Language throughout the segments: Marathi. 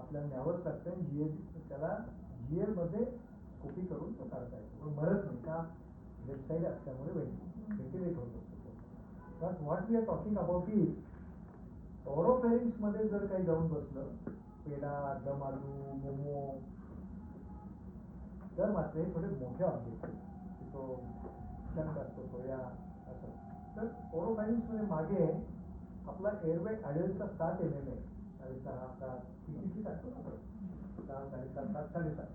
आपल्या न्यावंच लागतं आणि त्याला GL मध्ये कॉपी करून तो काढता येतो, पण मरत नाही का, वेबसाईट असल्यामुळे व्हेंटिलेट होत असतो. But what we are talking about is oropharynx मध्ये जर काही जाऊन बसलं, पेढा, दम आलू, मोमो, तर मात्र थोडे मोठे ऑब्जेक्ट तो चंक असतो तो या असं. तर ऑरोफेरिंग्स मध्ये मागे आपला एअरवे अडल्टचा 7 mm आहे, 6.5 किती टाकतो ना, 6, 7.5,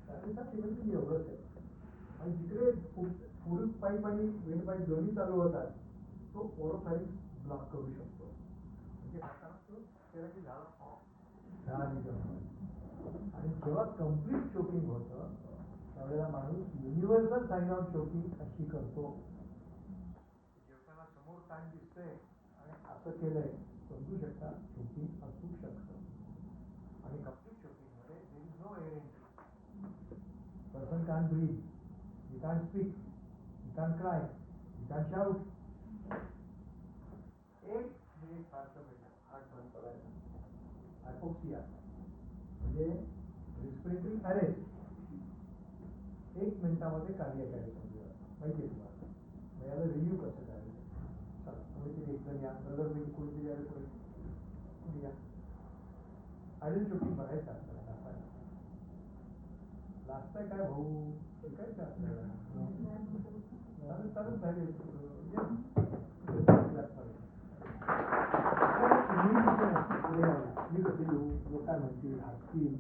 7.5 mm एवढंच आहे. आणि जिकडे फुल पाईप आणि विंड पाईप दोन्ही चालू होतात, तो ओरोफॅरिंग्स ब्लॉक करू शकतो. म्हणजे आणि जेव्हा कम्प्लीट चोकिंग होतं त्यावेळेला माणूस युनिव्हर्सल साइन ऑफ चोकिंग अशी करतो. जेवताना समोर ताण दिसतंय आणि असं केलंय, समजू शकता चोकिंग असू शकतं. आणि कम्प्लीट चोकिंग मध्ये there is no air entry. Person can't breathe, you can't speak, you can't cry, you can't shout. एक मिनिट फारसं मिळतं हार्ट बंद करायला. हायपोक्सिया म्हणजे रिस्पिरेटरी अरेस्ट. 1 मिनिटामध्ये कार्डियक अरेस्ट म्हणजे माहिती आहे तुम्हाला. मग याला रिव्ह्यू कसं करायचं? चला कोणीतरी एकजण या, ब्रदर मी कोणीतरी यायला पुढे या. आयडल चोकिंग बघायचं आपल्याला. लागतंय काय भाऊ, शिकायचं आपल्याला. चालत झाले मी कसे येऊ, लोक काय म्हणतील, हसतील.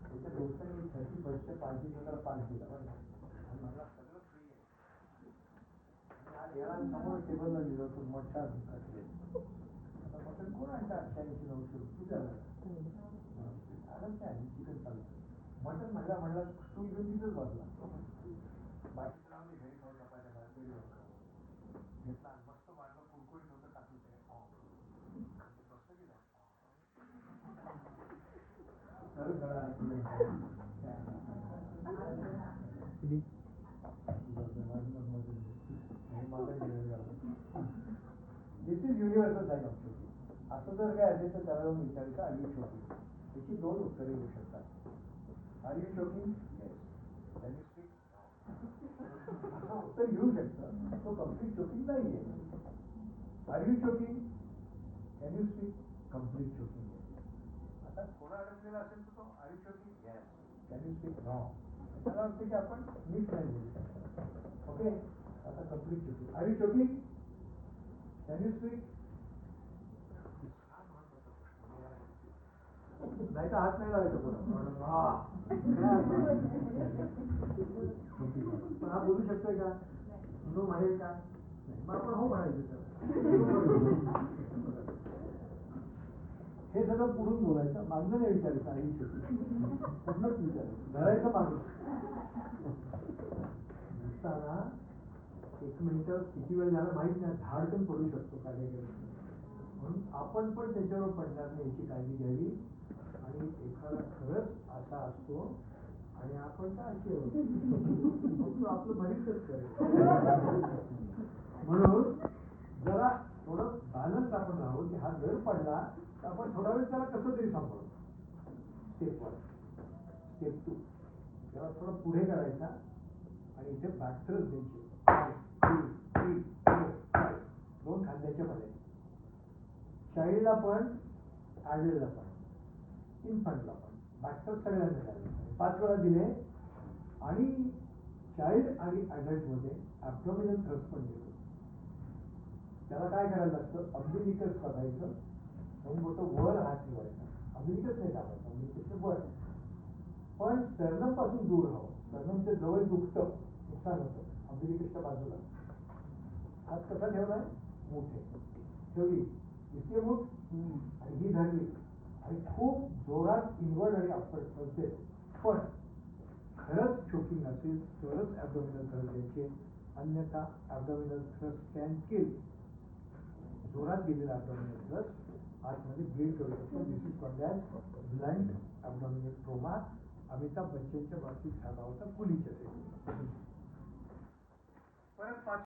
त्याच्या दोस्तांनी 31st पार्टी पास दिला आणि मला सगळं फ्री आहे. याला समोर टेबलला लिहिलं होतं मोठा घातले. आता मटन कोण आणतं 88-900 तुझ्याला आलंच नाही. चिकन चालतं मटन म्हणला तू इकडे तिथंच बसला. बाकीचं आम्ही घरी खाऊ चपात्या घेतला मस्त वाढलं, कुरकुरीत होतं, टाकलं ते बसलं की नाही this is universal sign of choking. असं जर काय असेल तर त्याला जाऊन विचारायचं आर यू चोकिंग. त्याची 2 उत्तरे येऊ शकतात. Are you choking, yes. Can you speak, असं उत्तर येऊ शकतं. तो कम्प्लीट चोकिंग नाही आहे. Are you choking, can you speak, complete choking आहे. आता थोडा अडकलेला असेल तर तो are you choking, yes. Can you speak, no. त्याला वाटतं की आपण नीट नाही बोलू. ओके, आता complete choking. Are you choking, can you speak. नाही तर हात नाही लावायचं कोणा. हा बोलू शकतोय का, नो म्हणेल का, मग आपण हो म्हणायचं. हे सगळं पुढून बोलायचं, मागणं नाही विचारायचं. आई पूर्णच विचारायचं, धरायचं मागून. दिसताना 1 मिनिटं किती वेळ झाला माहित नाही, धाडकन पडू शकतो कार्य. म्हणून आपण पण त्याच्यावर पडणार नाही याची काळजी घ्यावी. आणि एखादा खरंच असा असतो आणि आपण काय असे आपलं भरीतच करेल. म्हणून जरा थोडं बॅलन्स आपण राहू की हा जर पडला तर आपण थोडा वेळ त्याला कसं तरी सांभाळू. स्टेप 1, स्टेप 2 तेव्हा थोडं पुढे करायचा आणि इथे बॅकथ्रस्ट द्यायचे. 1, 2, 3, 4, 5 2 खांद्याच्या मध्ये. चाइल्डला पण, ॲडल्टला पण, इन्फंटला पण. बॅकथ्रस्ट सगळ्यांना करायचं. 5 वेळा दिले. आणि चाइल्ड आणि ॲडल्ट मध्ये ॲब्डोमिनल थ्रस्ट पण देतो. त्याला काय करायला लागतं, अम्बिलिकस बघायचं, 2 बोटं वर हात ठेवायचा. अम्बिलिकस नाही टाकायचं, अम्बिलिकसचं वर. पण स्टर्नम पासून दूर राहावं. स्टर्नमच्या जवळ दुखतं, नुकसान होतं. अम्बिलिकसच्या बाजूला हात कसा ठेवलाय, मोठे ठेवली, दिसते मूठ आणि ही धरली आणि खूप जोरात इनवर्ड आणि अपवर्ड ठेवते. पण खरंच चोकिंग असेल तरच ॲब्डोमिनल थ्रस्ट द्यायचे, अन्यथा ॲब्डोमिनल थ्रस्ट कॅन किल. जोरात दिलेला ॲब्डोमिनल थ्रस्ट आतमध्ये ब्लीड करू शकतो. This is called as blunt abdominal trauma. Amitabh बच्चनच्या बाबतीत झाला होता कुलीच्या. परत 5